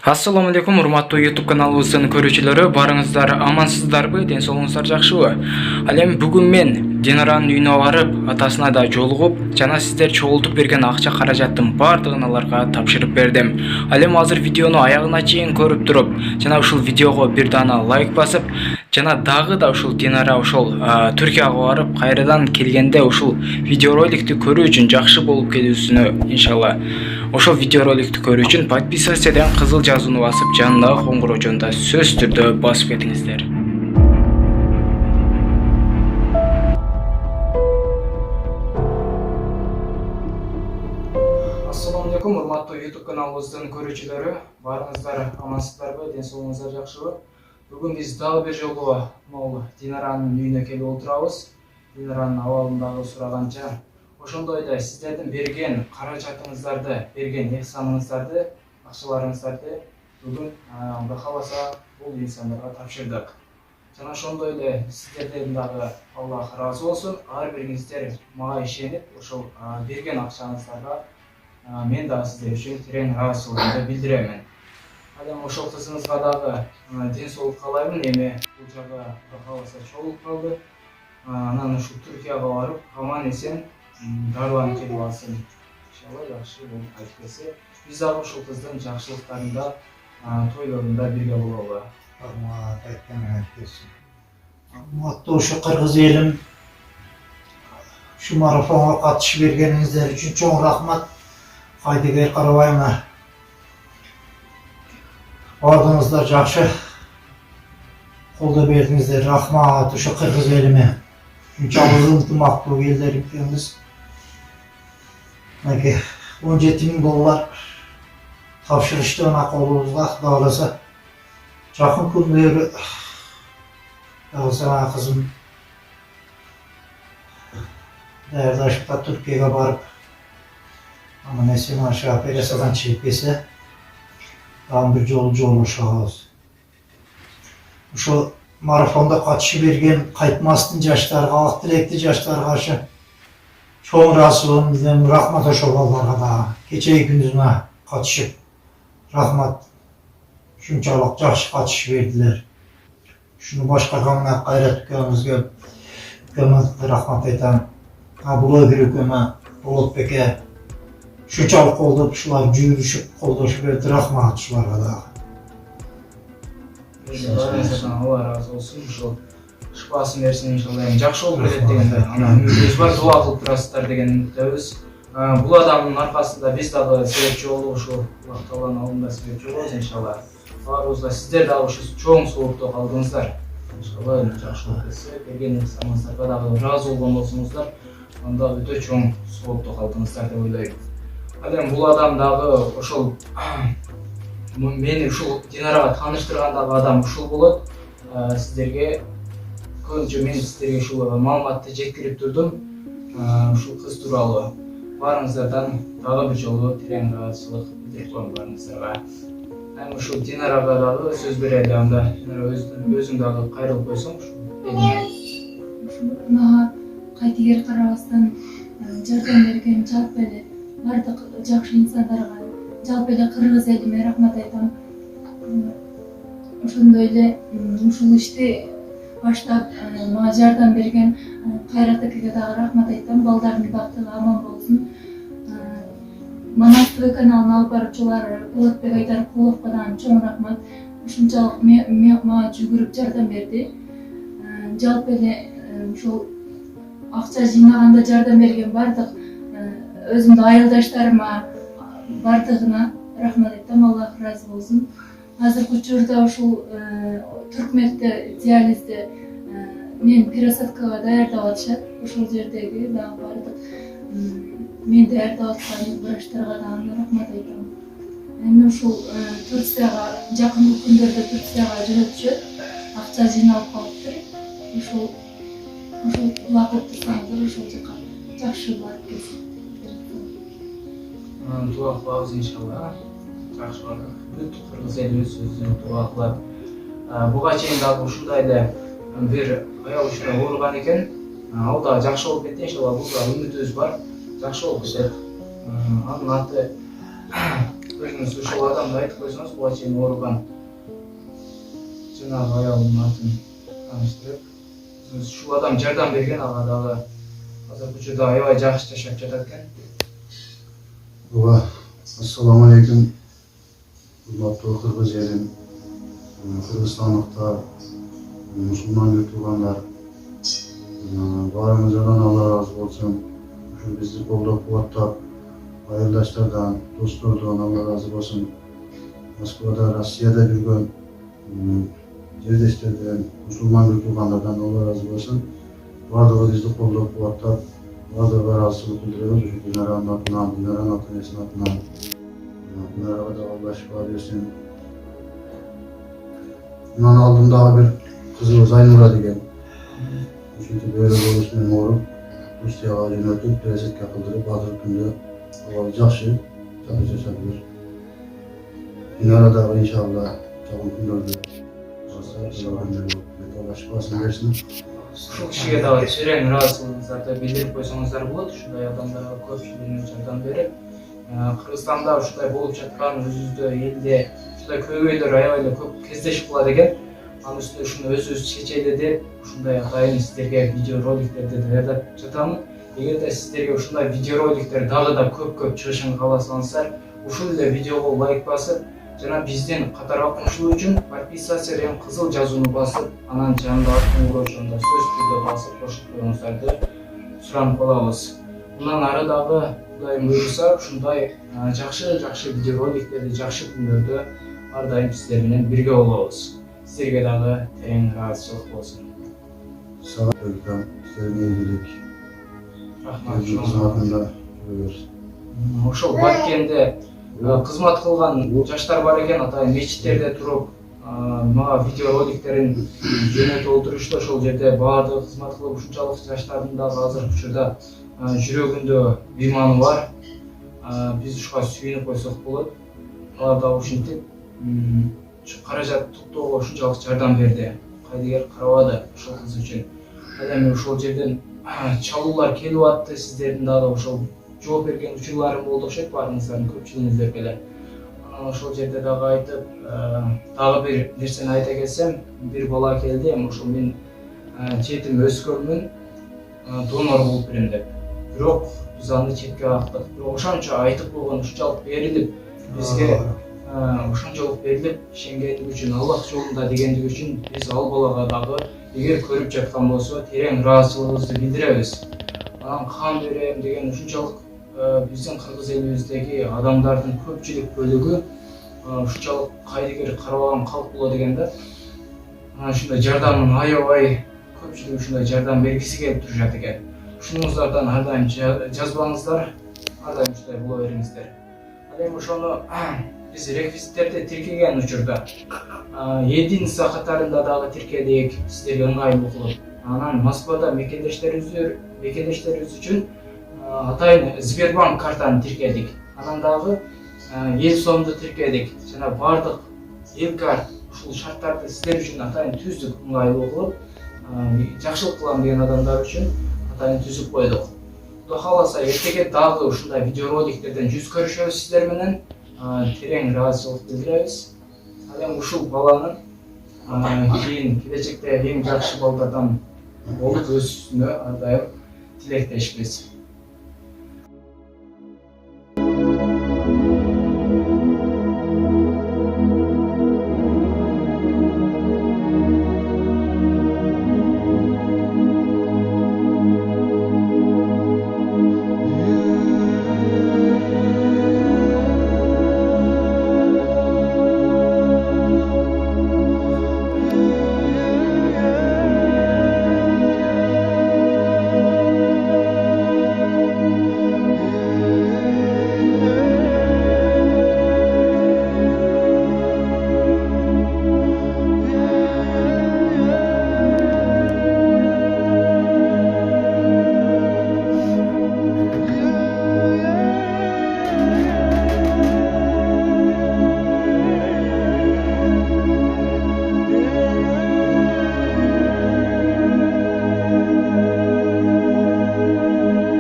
Assalamu alaikum, урматтуу YouTube каналыбыздын көрүүчүлөрү, барыңыздар амансыздарбы, ден соолуңуздар жакшыбы? Ал эми бүгүн мен Динаранын үйүнө барып, атасына да жолугуп, жана сиздер чогултуп берген акча каражаттын бардыгын аларга тапшырып бердим. Ал эми азыр видеону аягына чейин көрүп туруп, жана ушул видеого бир дана лайк басып, жана дагы да ушул Динара ушул Түркияга барып, кайрадан келгенде ушул видеороликти көрүү үчүн жакшы болуп келүүсүнө иншалла. Ошол видеороликти көрүү үчүн подписываться кызыл жазууну басып, жанындагы коңгуроочону да сөзсүз түрдө басып кетиңиздер. Assalamu alaikum, урматтуу YouTube каналыбыздын көрүүчүлөрү, барыңыздар амансыздарбы, ден соолуңуздар жакшыбы? Бүгүн биз дагы бир жолу могул Динаранын үйүнө келип отурабыз. Динаранын абалын дагы сураганча, ошондой эле сиздердин берген каражатыңыздарды, берген ыхсаныңыздарды, акчаларыңыздарды бүгүн Алла кааласа бул инсандарга тапшырдык. Жана ошондой эле сиздерден дагы Аллах ыраазы болсун. Ар бириңиздер мага ишенип, ошол берген акчаңыздарга мен дагы сиздер үчүн терең ыраазычылыгымды билдирем. Ал эми ошол кызыңызга дагы ден соолук каалайбын. Эми бул жагы Алла кааласа чогулуп калды. Анан ушул Түркияга барып, аман эсен дарыланып келип алсын. Иншалла жакшы болуп кайтып келсе, биз дагы ушул кыздын жакшылыктарында, тойлорунда бирге бололу. Рахмат айткан келсин. Урматтуу ушу кыргыз элим, ушу марафонго катышып бергениңиздер үчүн чоң рахмат. Кайдыгер карабайма. Бардыңыздар жакшы колдоо бердиңиздер. Рахмат ушу кыргыз элиме. Ушунчалык ынтымактуу элдер экенбиз. Мынакей $17.000 тапшырышты ана колубузга, Кудай кааласа. Жакын күндөрү дагы сага кызым даярдашыпта Түркияга барып, аман эсен аша операциядан чыгып келсе, дагы бир жолу жолугушабыз. Ошо марафонда катышып берген кайтмастын жаштарга, ак тилекти жаштарга чоң ыраазычылыгым, рахмат ошол балдарга дагы. Кечеги күндүзүнө катышып, рахмат. Ушунчалык жакшы катышып бердилер. Ушуну башкарган Кайрат экөөбүзгө рахмат айтам. Блогер экөөмө, Болотбекке ушунчалык колдоп, ушулар жүрүшүп, колдошуп берди. Рахмат ушуларга дагы. Алла ыраазы болсун. Ушул шыпасын берсин иншалла. Жакшы болуп кетет дегенде, үмүтүбүз бар, дуа кылып турасыздар деген үмүттөбүз. Бул адамдын аркасында биз дагы себепчи болуп, ушул Аллах Тааланын алдында себепчи болобуз иншалла. Баарыбызга сиздер дагы ушу чоң соолукта калдыңыздар. Иншалла жакшы болуп кетсе, берген ыхсаныңыздарга дагы ыраазы болгон болсоңуздар, анда өтө чоң соолукта калдыңыздар деп ойлойм. Ал эми бул адам дагы ошол мени ушул Динарага тааныштыргандагы адам ушул болот. Сиздерге көбүнчө мен сиздерге ушул маалыматты жеткирип турдум. Ушул кыз тууралуу. Барыңыздардан дагы бир жолу терең ыраазычылык билдирип коем барыңыздарга. Эми ушул Динарага дагы сөз берели, анда өзүң дагы кайрылып койсоң ушул элине. Мага кайтыгер карабастан жардам берген жалпы эле бардык жакшы инсандарга, жалпы эле кыргыз элиме рахмат айтам. Ошондой эле ушул ишти баштап мага жардам берген Кайрат экеге дагы рахмат айтам. Балдардын бактыгы аман болсун. Манас ТВ каналын алып баруучулары Болотбек Айдаркуловго дагы чоң рахмат. Ушунчалык мага жүгүрүп жардам берди. Жалпы эле ушул акча жыйнаганда жардам берген бардык өзүмдүн айылдаштарыма бардыгына рахмат айтам. Аллах ыраазы болсун. Азыркы учурда ушул Түркметте диализде мен пересадкага даярдап атышат. Ошол жердеги дагы бардык мен даярдап аткан врачтарга дагы рахмат айтам. Эми ушул Турцияга жакын күндөрдө Турцияга жөнөтүшөт. Акча жыйналып калыптыр. Ушул убакыт турсаңыздар ошол жака жакшы барып келсин. Дуа кылабыз иншалла. Жакшы барып. Бүт кыргыз элибиз өзүнүн дуа кылат. Буга чейин дагы ушундай эле бир аял учурда ооруган экен. Ал да жакшы болуп кетти иншалла. Бул да үмүтүбүз бар. Жакшы болуп кетет. Анын аты өзүңүз ушул адамды айтып койсоңуз, буга чейин ооруган жанагы аялдын атын тааныштырып, өзүңүз ушул адам жардам берген, ага дагы азыр бул жерде аябай жакшы жашап жатат экен. Ооба, ассаламу алейкум. Урматтуу кыргыз элим, кыргызстандыктар, мусулман туугандар, баарыңыздардан Алла разы болсун. Ушу бизди колдоп кубаттап, айылдаштардан, достордон Алла разы болсун. Москвада, Россияда жүргөн жердештерден, мусулман туугандардан Алла разы болсун. Бардыгы бизди колдоп кубаттап, бардыгы ыраазычылык билдиребиз. Ушу Динаранын атынан, Динаранын ата-энесинин атынан Динарага да Алла шифа берсин. Мунун алдындагы бир кызыбыз Айнура деген ушинтип өлө болуш менен ооруп, Турцияга жөнөтүп, перезатка кылдырып, азыркы күндө абалы жакшы жашап жүр. Динара дагы иншалла жакын күндөрдө Алла шифасын берсин. Ушул кишиге дагы терең ыраазычылыгыңыздарды билдирип койсоңуздар болот. Ушундай адамдарга көпчүлүгүнө жардам берип, Кыргызстанда ушундай болуп жаткан өзүбүздө элде ушундай көйгөйлөр аябай эле көп кездешип калат экен. Анын үстүнө ушуну өзүбүз чечели деп, ушундай атайын сиздерге видеороликтерди даярдап жатамын. Эгерде сиздерге ушундай видеороликтер дагы да көп чыгышын кааласаңыздар, ушул эле видеого лайк басып, жана биздин катарга кошулуу үчүн подписаться деген кызыл жазууну басып, анан жанындагы коңгуроочуну сөз түрдө басып кошуп коюңуздарды суранып калабыз. Мындан ары дагы Кудайым буйруса, ушундай жакшы видеороликтерди жакшы күндөрдө ар дайым сиздер менен бирге болобуз. Сиздерге дагы терең ыраазычылык болсун. Сага өлкөм, силерге ийгилик. Рахмат. Кызматында жүрөбүз. Ошол Баткенде кызмат кылган жаштар бар экен, атайын мечиттерде туруп, мага видеороликтерин жөнөтүп отурушты. Ошол жерде баардыгы кызмат кылып, ушунчалык жаштардын дагы азыркы учурда жүрөгүндө биманы бар. Биз ушуга сүйүнүп койсок болот. Алар дагы ушинтип каражат топтоого ушунчалык жардам берди. Кайдыгер карабады ошол кыз үчүн. Ал эми ошол жерден чалуулар келип атты. Сиздердин дагы ошол жооп берген учурларым болду окшойт, баарыңыздардын көпчүлүгүңүздөргө эле. Анан ошол жерде дагы айтып, дагы бир нерсени айта кетсем, бир бала келди, эми ошол мен жетим өскөнмүн, донор болуп берем деп. Бирок биз аны четке кактык. Бирок ошончо айтып койгон, ушунчалык берилип, бизге ошончолук берилип, ишенгендиги үчүн, Аллах жолунда дегендиги үчүн биз ал балага дагы эгер көрүп жаткан болсо, терең ыраазычылыгыбызды билдиребиз. Анан кан берем деген ушунчалык биздин кыргыз элибиздеги адамдардын көпчүлүк бөлүгү ушунчалык кайдыгер карабаган калк болот экен да. Ушундай жардамын аябай көпчүлүк ушундай жардам бергиси келип турушат экен. Ушунуңуздардан ар дайым жазбаңыздар, ар дайым ушундай боло бериңиздер. Ал эми ошону биз реквизиттерди тиркеген учурда единица катарында дагы тиркедик, сиздерге ыңгайлуу кылып. Анан Москвада мекендештерибиз үчүн атайын Сбербанк картаны тиркедик. Анан дагы эл сомду тиркедик. Жана бардык эл карт ушул шарттарды сиздер үчүн атайын түздүк, ыңгайлуу кылып, жакшылык кылам деген адамдар үчүн атайын түзүп койдук. Кудай кааласа эртеге дагы ушундай видеороликтерден жүз көрүшөбүз сиздер менен. Терең ыраазычылык билдиребиз. Ал эми ушул баланын кийин келечекте эң жакшы балдардан болуп өсүшүнө ар дайым тилектешпиз.